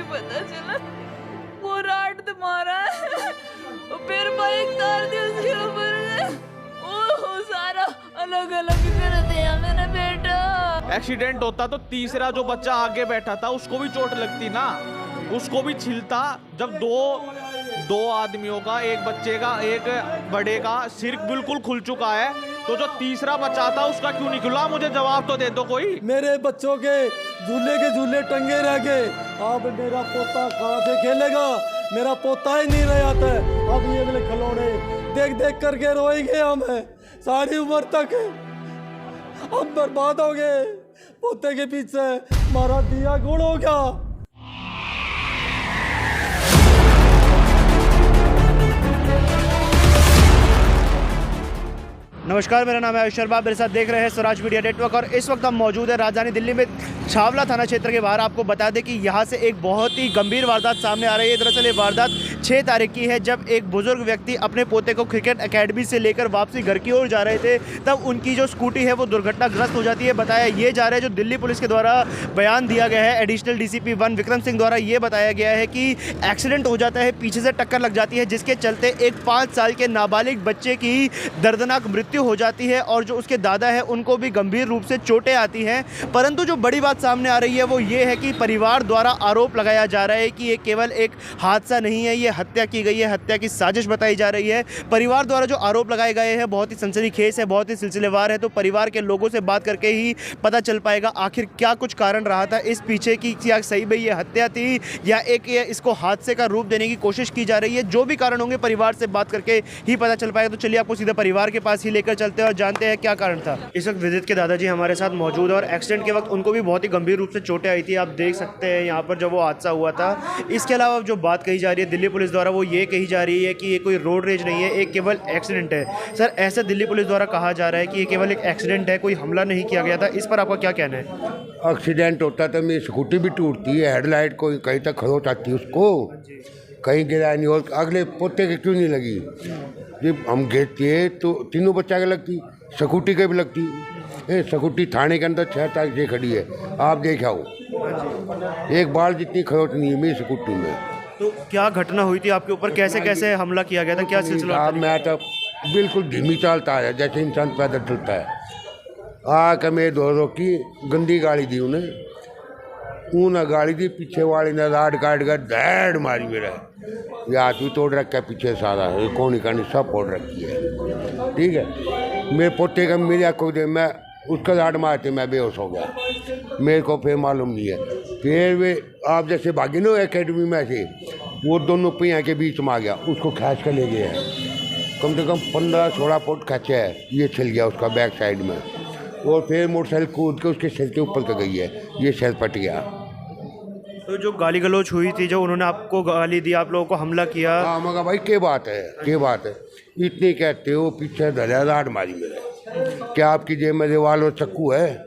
पता चला वो राड मारा है और फिर बाइक तार दी उसके ऊपर। ओह सारा अलग अलग कर दिया मेरा बेटा। एक्सीडेंट होता तो तीसरा जो बच्चा आगे बैठा था उसको भी चोट लगती ना, उसको भी छिलता। जब दो आदमियों का, एक बच्चे का एक बड़े का सिर बिल्कुल खुल चुका है, तो जो तीसरा बच्चा था उसका क्यों नहीं खुला? मुझे जवाब तो दे दो कोई। मेरे बच्चों के झूले टंगे रह गए। अब मेरा पोता कहाँ से खेलेगा? मेरा पोता ही नहीं रह जाता है। अब ये मेरे खिलौने देख देख करके रोएंगे हम सारी उम्र तक। अब बर्बाद हो गए। पोते के पीछे मारा दिया गुड़ हो गया। नमस्कार, मेरा नाम है आयुष शर्मा। मेरे साथ देख रहे हैं स्वराज मीडिया नेटवर्क और इस वक्त हम मौजूद है राजधानी दिल्ली में छावला थाना क्षेत्र के बाहर। आपको बता दें कि यहाँ से एक बहुत ही गंभीर वारदात सामने आ रही है। दरअसल ये वारदात 6 तारीख की है, जब एक बुजुर्ग व्यक्ति अपने पोते को क्रिकेट एकेडमी से लेकर वापसी घर की ओर जा रहे थे, तब उनकी जो स्कूटी है वो दुर्घटनाग्रस्त हो जाती है। बताया ये जा रहा है, जो दिल्ली पुलिस के द्वारा बयान दिया गया है, एडिशनल DCP 1 विक्रम सिंह द्वारा ये बताया गया है कि एक्सीडेंट हो जाता है, पीछे से टक्कर लग जाती है, जिसके चलते एक 5 साल के नाबालिग बच्चे की दर्दनाक मृत्यु हो जाती है और जो उसके दादा है उनको भी गंभीर रूप से चोटें आती हैं। परंतु जो बड़ी बात सामने आ रही है वो ये है कि परिवार द्वारा आरोप लगाया जा रहा है कि ये केवल एक हादसा नहीं है, ये हत्या की गई है, हत्या की साजिश बताई जा रही है। परिवार द्वारा जो आरोप लगाए गए हैं बहुत ही सनसनीखेज है, बहुत ही सिलसिलेवार है। तो परिवार के लोगों से बात करके ही पता चल पाएगा आखिर क्या कुछ कारण रहा था इस पीछे की, क्या सही में ये हत्या थी या एक इसको हादसे का रूप देने की कोशिश की जा रही है। जो भी कारण होंगे परिवार से बात करके ही पता चल पाएगा। तो चलिए आपको सीधा परिवार के पास ही लेकर चलते हैं और जानते हैं क्या कारण था। इस वक्त विदित के दादाजी हमारे साथ मौजूद है और एक्सीडेंट के वक्त उनको भी बहुत ही गंभीर रूप से चोटें आई थी। आप देख सकते हैं यहाँ पर जब वो हादसा हुआ था। इसके अलावा जो बात कही जा रही है दिल्ली पुलिस द्वारा, वो ये कही जा रही है कि ये कोई रोड रेज नहीं है, एक केवल एक्सीडेंट है। सर, ऐसे दिल्ली पुलिस द्वारा कहा जा रहा है कि ये केवल एक एक्सीडेंट है, कोई हमला नहीं किया गया था। इस पर आपका क्या कहना है? एक्सीडेंट होता तो मेरी स्कूटी भी टूटती है, हेडलाइट कोई कहीं तक खरोच आती है, उसको कहीं गिरा नहीं। और अगले पोते के क्यों नहीं लगी? जब हम गिरते तो तीनों बच्चा के लगती, स्कूटी के भी लगती। स्कूटी थाने के अंदर 6 तारीख से खड़ी है, आप देखाओ, एक बाल जितनी खरोच नहीं है मेरी स्कूटी में। तो क्या घटना हुई थी आपके ऊपर? कैसे कैसे हमला किया गया था? क्या सिलसिला था? मैं तो बिल्कुल धीमी चालता है, जैसे इंसान पैदल चलता है। आके मेरे दो की गंदी गाड़ी दी उन्हें गाड़ी दी, पीछे वाली ने राड काट कर धैड़ मारी मेरा। ये हाथ भी तोड़ रखा है पीछे सारा, ये कोनी कानी सब फोड़ रखी है। ठीक है, मेरे पोते का मेरी आँखों दे, मैं उसका राड मारते मैं बेहोश हो गया। मेरे को फिर मालूम नहीं है। फिर वे आप जैसे भागी ना एकेडमी में से, वो दोनों पहिया के बीच में आ गया, उसको खींच कर ले गया है। कम से कम 15-16 फुट खींचा है, ये चल गया उसका बैक साइड में। और फिर मोटरसाइकिल कूद के उसके सिर के ऊपर का गई है, ये सिर फट गया। तो जो गाली गलौज हुई थी, जो उन्होंने आपको गाली दी, आप लोगों को हमला किया, हाँ मगर भाई क्या बात है इतनी कहते हो, पीछे धरा राड मारी मेरे। क्या आपकी जेब में रिवाल और चक्कू है?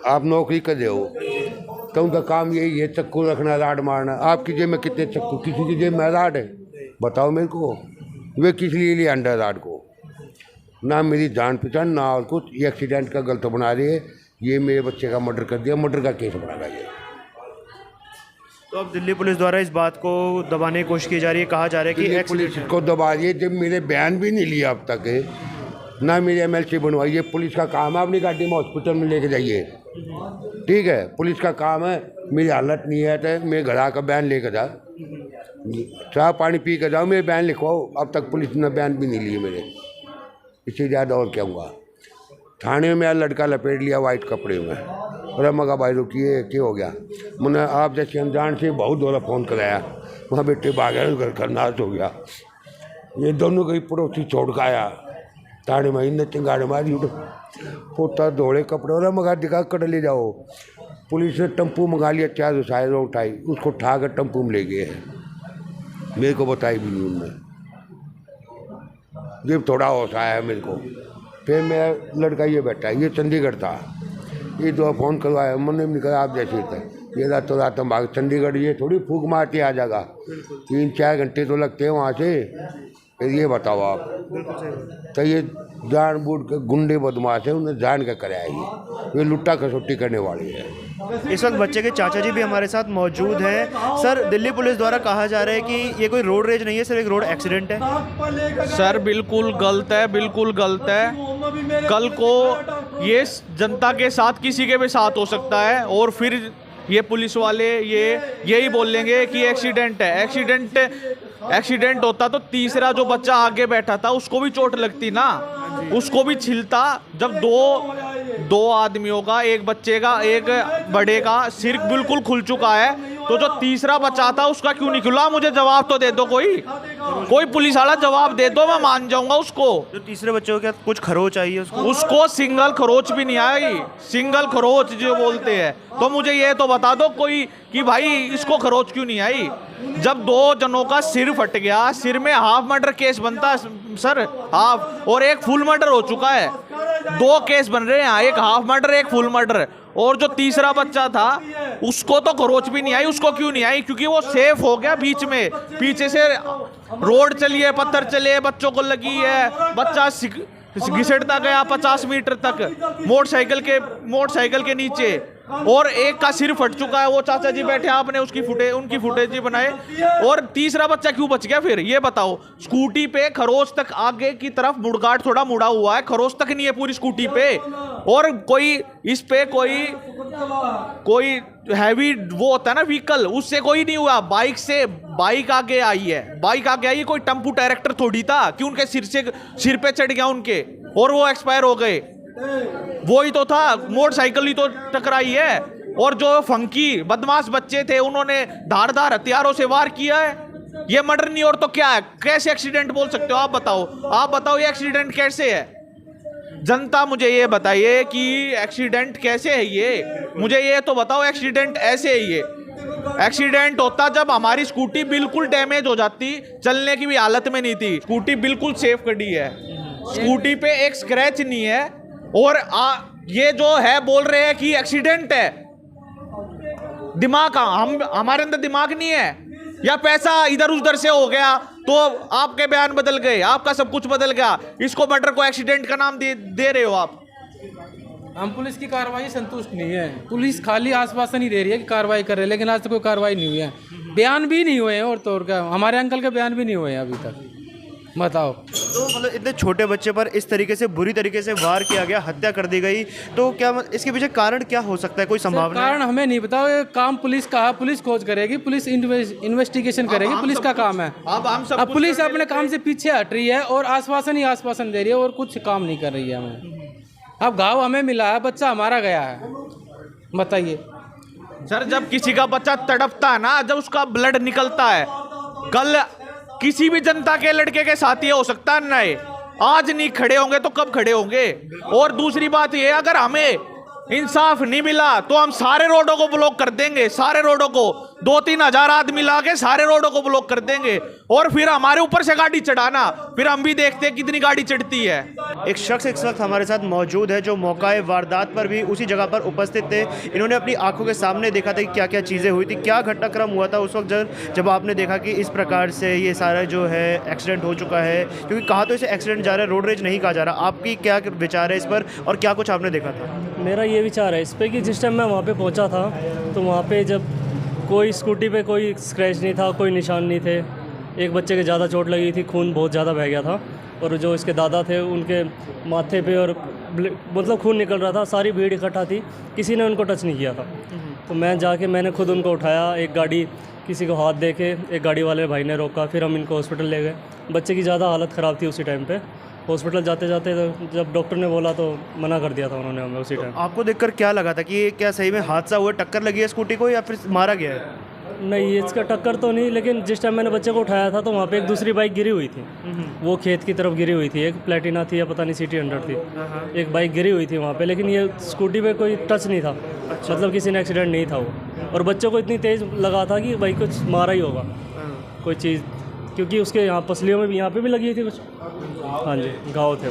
आप नौकरी कर रहे हो तो उनका काम यही है, चक्कू रखना, राड मारना। आपकी जेब में कितने चक्कू? किसी की जेब में राड है? बताओ मेरे को। वे किस लिए लिए अंडर राड को? ना मेरी जान पहचान ना और कुछ। ये एक्सीडेंट का गलत बना रही है, ये मेरे बच्चे का मर्डर कर दिया, मर्डर का केस बना रहा है। तो अब दिल्ली पुलिस द्वारा इस बात को दबाने की कोशिश की जा रही है, कहा जा रहा है कि पुलिस को दबा रही है। जब मेरे बयान भी नहीं लिया अब तक है, ना मेरी MLC बनवाई है। पुलिस का काम है अपनी गाड़ी में हॉस्पिटल में लेके जाइए, ठीक है, पुलिस का काम है। मेरी हालत नहीं है तो मैं घर आकर बयान लेकर जा, चाय पानी पी कर जाओ, मेरे बयान लिखवाओ। अब तक पुलिस ने बयान भी नहीं लिए मेरे, इससे ज़्यादा और क्या हुआ। थाने में लड़का लपेट लिया वाइट कपड़े में, और मगा भाई रुकिए, क्या हो गया? मैंने आप जैसे अनजान से बहुत दौरा फ़ोन कराया, वहाँ बेटे भागा, घर खरनाश हो गया। ये दोनों कहीं पड़ोसी छोड़ का आया, थाने में इन्हें चिंगाड़ मारी उठ, पोता दौड़े कपड़े, और मगा दिखा कट ले जाओ। पुलिस ने टेम्पू मंगा लिया, 4 साइड उठाई, उसको उठा कर टेम्पू में ले गए हैं। मेरे को बताई भी नहीं उनने, जब थोड़ा होश आया है मेरे को। फिर मेरा लड़का ये बैठा है, ये चंडीगढ़ था, ये 2 फ़ोन करवाया, मैंने भी कहा आप जैसे थे, ये रातों रात हम भाग चंडीगढ़, ये थोड़ी फूक मारती आ जाएगा, 3-4 घंटे तो लगते हैं वहाँ से। फिर ये बताओ आप, तो ये जानबूझ के गुंडे बदमाश है, उन्हें जान के कराया ये लुट्टा खसोटी करने वाली है। इस वक्त बच्चे के चाचा जी भी हमारे साथ मौजूद हैं। सर, दिल्ली पुलिस द्वारा कहा जा रहा है कि ये कोई रोड रेज नहीं है, सिर्फ एक रोड एक्सीडेंट है। सर बिल्कुल गलत है, बिल्कुल गलत है। कल को ये जनता के साथ किसी के भी साथ हो सकता है और फिर ये पुलिस वाले यही बोल लेंगे कि एक्सीडेंट है। एक्सीडेंट होता तो तीसरा जो बच्चा आगे बैठा था उसको भी चोट लगती ना, उसको भी छिलता। जब दो आदमियों का, एक बच्चे का एक बड़े का सिर बिल्कुल खुल चुका है, तो जो तीसरा बच्चा था उसका क्यों नहीं खुला? मुझे जवाब तो दे दो, कोई पुलिस वाला जवाब दे दो, मैं मान जाऊंगा उसको। जो तीसरे बच्चे को क्या कुछ खरोच आई है उसको सिंगल खरोच भी नहीं आई, सिंगल खरोच जो बोलते हैं। तो मुझे ये तो बता दो कोई कि भाई इसको खरोच क्यों नहीं आई? जब 2 जनों का सिर फट गया, सिर में हाफ मर्डर केस बनता है सर, हाफ, और एक फुल मर्डर हो चुका है। 2 केस बन रहे हैं, एक हाफ मर्डर एक फुल मर्डर। और जो तीसरा बच्चा था उसको तो खरोच भी नहीं आई। उसको क्यों नहीं आई? क्योंकि वो सेफ हो गया बीच में, पीछे से रोड चली है, पत्थर चले, बच्चों को लगी है, बच्चा घिसटता गया 50 मीटर तक मोटरसाइकिल के नीचे, और एक का सिर फट चुका है। वो चाचा जी बैठे, आपने उनकी फुटेज जी बनाए। और तीसरा बच्चा क्यों बच गया फिर ये बताओ? स्कूटी पे खरोच तक आगे की तरफ मुड़गाड़ थोड़ा मुड़ा हुआ है, खरोच तक नहीं है पूरी स्कूटी पे। और कोई इस पे कोई हैवी वो होता है ना व्हीकल, उससे कोई नहीं हुआ। बाइक आगे आई है, कोई टेम्पू डायरेक्टर थोड़ी था कि उनके सिर पे चढ़ गया उनके और वो एक्सपायर हो गए। वही तो था, मोटरसाइकिल ही तो टकराई है। और जो फंकी बदमाश बच्चे थे उन्होंने धारदार हथियारों से वार किया है। ये मर्डर नहीं और तो क्या है? कैसे एक्सीडेंट बोल सकते हो? आप बताओ ये एक्सीडेंट कैसे है? जनता मुझे ये बताइए कि एक्सीडेंट कैसे है ये? मुझे ये तो बताओ एक्सीडेंट ऐसे है ये? एक्सीडेंट होता जब हमारी स्कूटी बिल्कुल डैमेज हो जाती, चलने की भी हालत में नहीं थी, स्कूटी बिल्कुल सेफ खड़ी है, स्कूटी पे एक स्क्रैच नहीं है। और ये जो है बोल रहे हैं कि एक्सीडेंट है। दिमाग हमारे अंदर दिमाग नहीं है या पैसा इधर उधर से हो गया तो आपके बयान बदल गए, आपका सब कुछ बदल गया। इसको मर्डर को एक्सीडेंट का नाम दे रहे हो आप। हम पुलिस की कार्रवाई संतुष्ट नहीं है। पुलिस खाली आश्वासन ही दे रही है कि कार्रवाई कर रहे हैं, लेकिन आज तक कोई कार्रवाई नहीं हुई है, बयान भी नहीं हुए हैं। और तो और क्या, हमारे अंकल के बयान भी नहीं हुए हैं अभी तक। बताओ, तो मतलब इतने छोटे बच्चे पर इस तरीके से बुरी तरीके से वार किया गया, हत्या कर दी गई, तो क्या इसके पीछे कारण क्या हो सकता है? कोई संभावना? कारण हमें नहीं बताओ, ये काम पुलिस का है, पुलिस खोज करेगी, पुलिस इन्वेस्टिगेशन करेगी, पुलिस का काम है। अब पुलिस अपने काम से पीछे हट रही है और आश्वासन ही आश्वासन दे रही है और कुछ काम नहीं कर रही है हमें। अब घाव हमें मिला है, बच्चा हमारा गया है, बताइए सर। जब किसी का बच्चा तड़पता है ना, जब उसका ब्लड निकलता है, कल किसी भी जनता के लड़के के साथ ये हो सकता है ना, आज नहीं खड़े होंगे तो कब खड़े होंगे? और दूसरी बात ये, अगर हमें इंसाफ नहीं मिला तो हम सारे रोडों को ब्लॉक कर देंगे, सारे रोडों को 2-3 हजार आदमी ला के सारे रोडों को ब्लॉक कर देंगे। और फिर हमारे ऊपर से गाड़ी चढ़ाना, फिर हम भी देखते हैं कितनी गाड़ी चढ़ती है। एक शख्स इस वक्त हमारे साथ मौजूद है जो मौकाए वारदात पर भी उसी जगह पर उपस्थित थे। इन्होंने अपनी आंखों के सामने देखा था कि क्या क्या चीज़ें हुई थी, क्या घटनाक्रम हुआ था उस वक्त जब आपने देखा कि इस प्रकार से ये सारा जो है एक्सीडेंट हो चुका है। क्योंकि कहा तो इसे एक्सीडेंट जा रहा है, रोड रेज नहीं कहा जा रहा। आपकी क्या विचार है इस पर और क्या कुछ आपने देखा था? मेरा ये विचार है इस पे कि जिस टाइम मैं वहाँ पे पहुँचा था तो वहाँ पे जब कोई स्कूटी पे कोई स्क्रैच नहीं था, कोई निशान नहीं थे। एक बच्चे के ज़्यादा चोट लगी थी, खून बहुत ज़्यादा बह गया था, और जो इसके दादा थे उनके माथे पे और मतलब खून निकल रहा था। सारी भीड़ इकट्ठा थी, किसी ने उनको टच नहीं किया था। तो मैंने खुद उनको उठाया, एक गाड़ी किसी को हाथ दे के एक गाड़ी वाले भाई ने रोका, फिर हम इनको हॉस्पिटल ले गए। बच्चे की ज़्यादा हालत ख़राब थी उसी टाइम पे। हॉस्पिटल जाते जाते जब डॉक्टर ने बोला तो मना कर दिया था उन्होंने हमें उसी टाइम। आपको देखकर क्या लगा था कि ये क्या सही में हादसा हुआ, टक्कर लगी है स्कूटी को या फिर मारा गया है? नहीं, इसका टक्कर तो नहीं, लेकिन जिस टाइम मैंने बच्चे को उठाया था तो वहाँ पे एक दूसरी बाइक गिरी हुई थी, वो खेत की तरफ गिरी हुई थी। एक प्लेटिना थी या पता नहीं सिटी 100 थी, एक बाइक गिरी हुई थी वहाँ पे, लेकिन ये स्कूटी पे कोई टच नहीं था। मतलब किसी ने एक्सीडेंट नहीं था वो। और बच्चों को इतनी तेज़ लगा था कि बाइक कुछ मारा ही होगा कोई चीज़, क्योंकि उसके यहाँ पसलियों में भी यहाँ पे भी लगी थी कुछ, हाँ जी, घाव थे।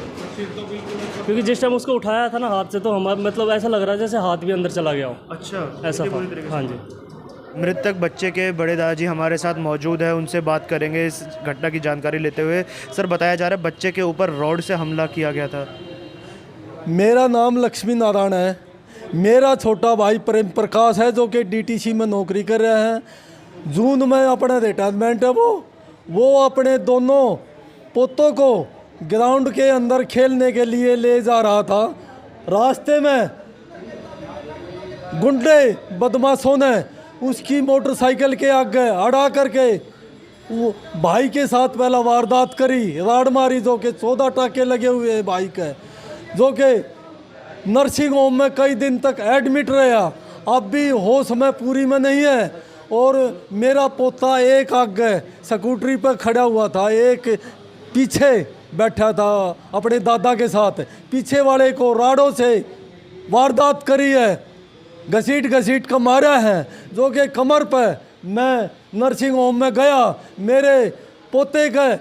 क्योंकि जिस टाइम उसको उठाया था ना हाथ से, तो हमारा मतलब ऐसा लग रहा है जैसे हाथ भी अंदर चला गया हो। अच्छा, ऐसा था, हाँ जी। मृतक बच्चे के बड़े दादाजी हमारे साथ मौजूद है, उनसे बात करेंगे इस घटना की जानकारी लेते हुए। सर, बताया जा रहा है बच्चे के ऊपर रॉड से हमला किया गया था। मेरा नाम लक्ष्मी नारायण है। मेरा छोटा भाई प्रेम प्रकाश है जो कि डीटीसी में नौकरी कर रहे हैं। जून में अपना रिटायरमेंट है। वो अपने दोनों पोतों को ग्राउंड के अंदर खेलने के लिए ले जा रहा था। रास्ते में गुंडे बदमाशों ने उसकी मोटरसाइकिल के आगे अड़ा करके वो भाई के साथ पहला वारदात करी, राड मारी, जो कि 14 टाके लगे हुए हैं भाई के, जो कि नर्सिंग होम में कई दिन तक एडमिट रहा, अब भी होश में पूरी में नहीं है। और मेरा पोता एक आगे स्कूटरी पर खड़ा हुआ था, एक पीछे बैठा था अपने दादा के साथ। पीछे वाले को राडों से वारदात करी है, घसीट घसीट कर मारा है, जो कि कमर पर। मैं नर्सिंग होम में गया, मेरे पोते के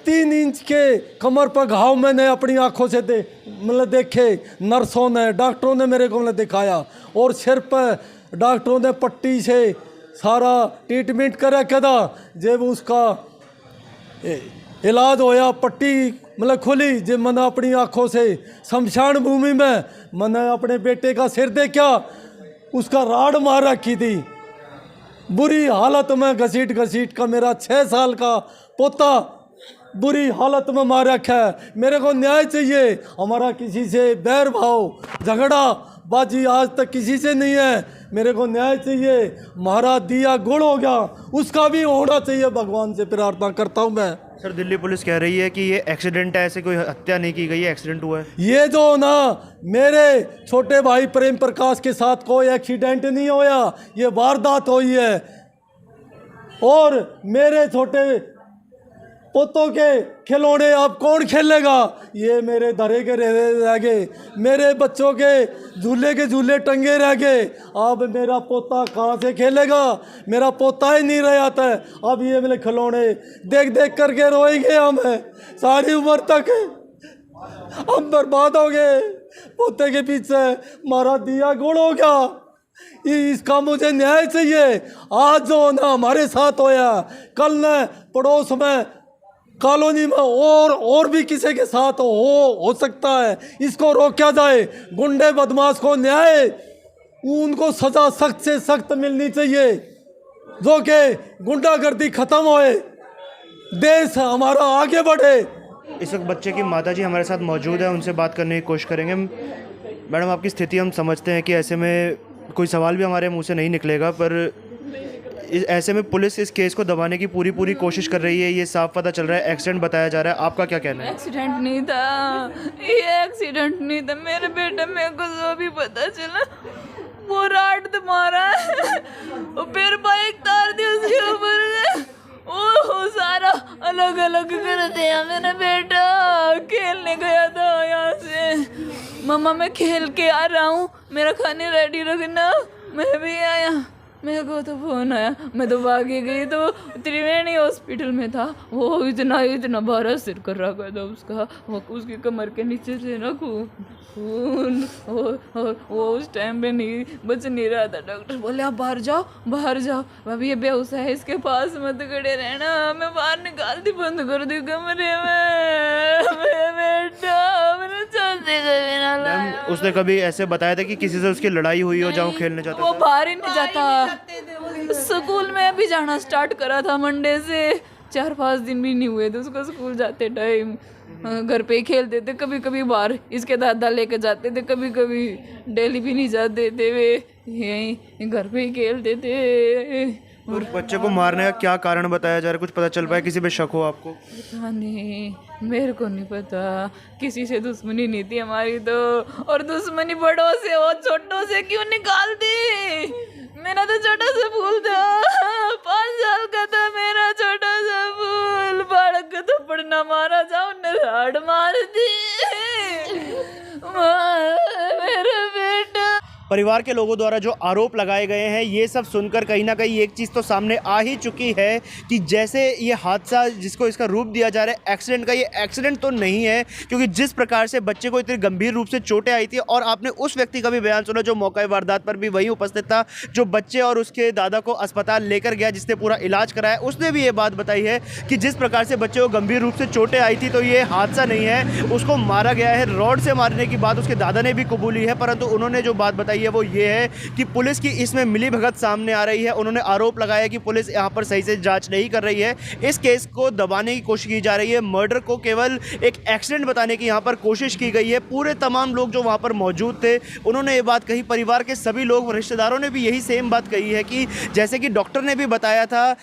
3 इंच के कमर पर घाव मैंने अपनी आंखों से देखे। नर्सों ने, डॉक्टरों ने मेरे को दिखाया, और सिर पर डॉक्टरों ने पट्टी से सारा ट्रीटमेंट कर रखा था। जब उसका इलाज होया, पट्टी खुली, जब मैंने अपनी आंखों से शमशान भूमि में मैंने अपने बेटे का सिर देखा, उसका राड मार रखी थी बुरी हालत में। घसीट घसीट का मेरा 6 साल का पोता बुरी हालत में मार रखा है। मेरे को न्याय चाहिए। हमारा किसी से बैर भाव झगड़ा बाजी आज तक किसी से नहीं है। मेरे को न्याय चाहिए। हमारा दिया गुड़ हो गया, उसका भी होना चाहिए। भगवान से प्रार्थना करता हूँ मैं। सर, दिल्ली पुलिस कह रही है कि ये एक्सीडेंट है, ऐसे कोई हत्या नहीं की गई है, एक्सीडेंट हुआ है। ये जो ना मेरे छोटे भाई प्रेम प्रकाश के साथ कोई एक्सीडेंट नहीं होया, ये वारदात हुई है। और मेरे छोटे पोतों के खिलौने अब कौन खेलेगा? ये मेरे धरे के रह गए, मेरे बच्चों के झूले के झूले टंगे रह गए। अब मेरा पोता कहाँ से खेलेगा? मेरा पोता ही नहीं रह जाता है। अब ये मेरे खिलौने देख देख करके रोएंगे हम सारी उम्र तक। हम बर्बाद हो गए पोते के पीछे, हमारा दिया गुड़ हो गया। इसका मुझे न्याय चाहिए। आज जो ना हमारे साथ होया, कल न पड़ोस में कॉलोनी में और भी किसी के साथ हो सकता है। इसको रोका जाए। गुंडे बदमाश को न्याय, उनको सजा सख्त से सख्त मिलनी चाहिए, जो कि गुंडागर्दी खत्म होए, देश हमारा आगे बढ़े। इस वक्त बच्चे की माताजी हमारे साथ मौजूद है, उनसे बात करने की कोशिश करेंगे। मैडम, आपकी स्थिति हम समझते हैं कि ऐसे में कोई सवाल भी हमारे मुंह से नहीं निकलेगा, पर ऐसे में पुलिस इस केस को दबाने की पूरी कोशिश कर रही है। ये साफ पता चल रहा है एक्सीडेंट बताया जा रहा है। आपका क्या कहना है? एक्सीडेंट नहीं था, ये एक्सीडेंट नहीं था। मेरे बेटे, मेरे को जो भी पता चला, वो राड मारा है, फिर बाइक तार दी उसके ऊपर। ओह, सारा अलग अलग कर दिया। मेरा बेटा खेलने गया था यहाँ से, मम्मा मैं खेल के आ रहा हूँ, मेरा खाने रेडी रखना। मैं भी आया, मेरे को तो फोन आया, मैं तो भागी गई। तो त्रिवेणी हॉस्पिटल में था। वो इतना बड़ा सिर कर रखा था उसका, वो उसकी कमर के नीचे से ना खून। वो उस टाइम पे नहीं बच नहीं रहा था। डॉक्टर बोले आप बाहर जाओ, अभी ये बेहोश है, इसके पास मत खड़े रहना। मैं बाहर निकाल दी, बंद कर दी कमरे में। मेरा बेटा मैंने चलते कभी ना लाया। उसने कभी ऐसे बताया था कि किसी से उसकी लड़ाई हुई हो, जहाँ खेलने जाता वो था? बाहर ही नहीं जाता। स्कूल में अभी जाना स्टार्ट करा था मंडे से, 4-5 दिन भी नहीं हुए थे उसको स्कूल जाते टाइम। घर पे ही खेलते थे, कभी कभी बाहर इसके दादा लेके जाते थे, कभी कभी डेली भी नहीं जाते थे। वे यहीं घर पे ही खेलते थे। और बच्चे को मारने का क्या कारण बताया जा रहा है? कुछ पता चल पाया? किसी पे शक हो आपको? पता नहीं, मेरे को नहीं पता। किसी से दुश्मनी नहीं थी हमारी तो, और दुश्मनी बड़ों से और छोटों से क्यों निकाल दी? मेरा तो छोटा सा फूल था, 5 साल का था मेरा छोटा सा फूल। बालक को तो पड़ना मारा, जाओ ने राड मार दी। मेरा बेटा परिवार के लोगों द्वारा जो आरोप लगाए गए हैं, ये सब सुनकर कहीं ना कहीं एक चीज़ तो सामने आ ही चुकी है कि जैसे ये हादसा जिसको इसका रूप दिया जा रहा है एक्सीडेंट का, ये एक्सीडेंट तो नहीं है, क्योंकि जिस प्रकार से बच्चे को इतनी गंभीर रूप से चोटें आई थी, और आपने उस व्यक्ति का भी बयान सुना जो मौका वारदात पर भी वहीं उपस्थित था, जो बच्चे और उसके दादा को अस्पताल लेकर गया, जिसने पूरा इलाज कराया, उसने भी ये बात बताई है कि जिस प्रकार से बच्चे को गंभीर रूप से चोटें आई थी, तो ये हादसा नहीं है, उसको मारा गया है। रॉड से मारने की बात उसके दादा ने भी कबूली है, परंतु उन्होंने जो बात बताई है वो ये है कि पुलिस की इसमें मिलीभगत सामने आ रही है। उन्होंने आरोप लगाया कि पुलिस यहाँ पर सही से जांच नहीं कर रही है, इस केस को दबाने की कोशिश की जा रही है, मर्डर को केवल एक एक्सीडेंट बताने की यहाँ पर कोशिश की गई है। पूरे तमाम लोग जो वहाँ पर मौजूद थे उन्होंने ये बात कही, परिवार के सभी लोग, रिश्तेदारों ने भी यही सेम बात कही है कि जैसे कि डॉक्टर ने भी बताया था,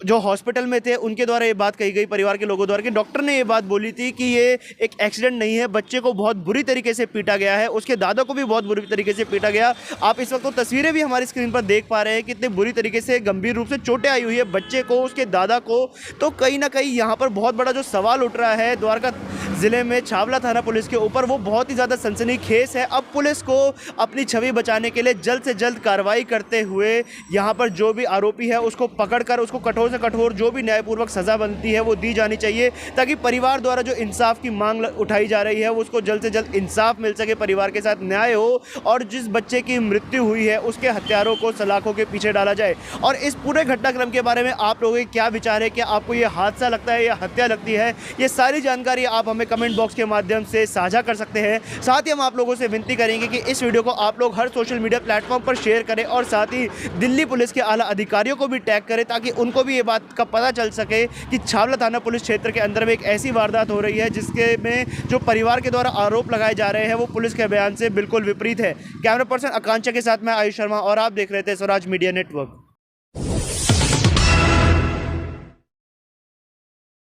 जो हॉस्पिटल में थे उनके द्वारा ये बात कही गई परिवार के लोगों द्वारा कि डॉक्टर ने ये बात बोली थी कि ये एक एक्सीडेंट नहीं है, बच्चे को बहुत बुरी तरीके से पीटा गया है, उसके दादा को भी बहुत बुरी तरीके से पीटा गया। आप इस वक्त तो तस्वीरें भी हमारी स्क्रीन पर देख पा रहे हैं कि कितने बुरी तरीके से गंभीर रूप से चोटें आई हुई है बच्चे को, उसके दादा को। तो कहीं ना कहीं यहाँ पर बहुत बड़ा जो सवाल उठ रहा है द्वारका ज़िले में छावला थाना पुलिस के ऊपर, वो बहुत ही ज़्यादा सनसनीखेज है। अब पुलिस को अपनी छवि बचाने के लिए जल्द से जल्द कार्रवाई करते हुए यहाँ पर जो भी आरोपी है उसको पकड़कर उसको कठोर से कठोर जो भी न्यायपूर्वक सज़ा बनती है वो दी जानी चाहिए, ताकि परिवार द्वारा जो इंसाफ की मांग उठाई जा रही है उसको जल्द से जल्द इंसाफ मिल सके, परिवार के साथ न्याय हो, और जिस बच्चे की मृत्यु हुई है उसके हत्यारों को सलाखों के पीछे डाला जाए। और इस पूरे घटनाक्रम के बारे में आप लोगों के क्या विचार है? क्या आपको ये हादसा लगता है या हत्या लगती है? ये सारी जानकारी आप हमें कमेंट बॉक्स के माध्यम से साझा कर सकते हैं। साथ ही हम आप लोगों से विनती करेंगे कि इस वीडियो को आप लोग हर सोशल मीडिया प्लेटफॉर्म पर शेयर करें, और साथ ही दिल्ली पुलिस के आला अधिकारियों को भी टैग करें, ताकि उनको भी ये बात का पता चल सके कि छावला थाना पुलिस क्षेत्र के अंदर में एक ऐसी वारदात हो रही है जिसके में जो परिवार के द्वारा आरोप लगाए जा रहे हैं वो पुलिस के बयान से बिल्कुल विपरीत है। कैमरा पर्सन आकांक्षा के साथ मैं आयुष शर्मा, और आप देख रहे थे स्वराज मीडिया नेटवर्क।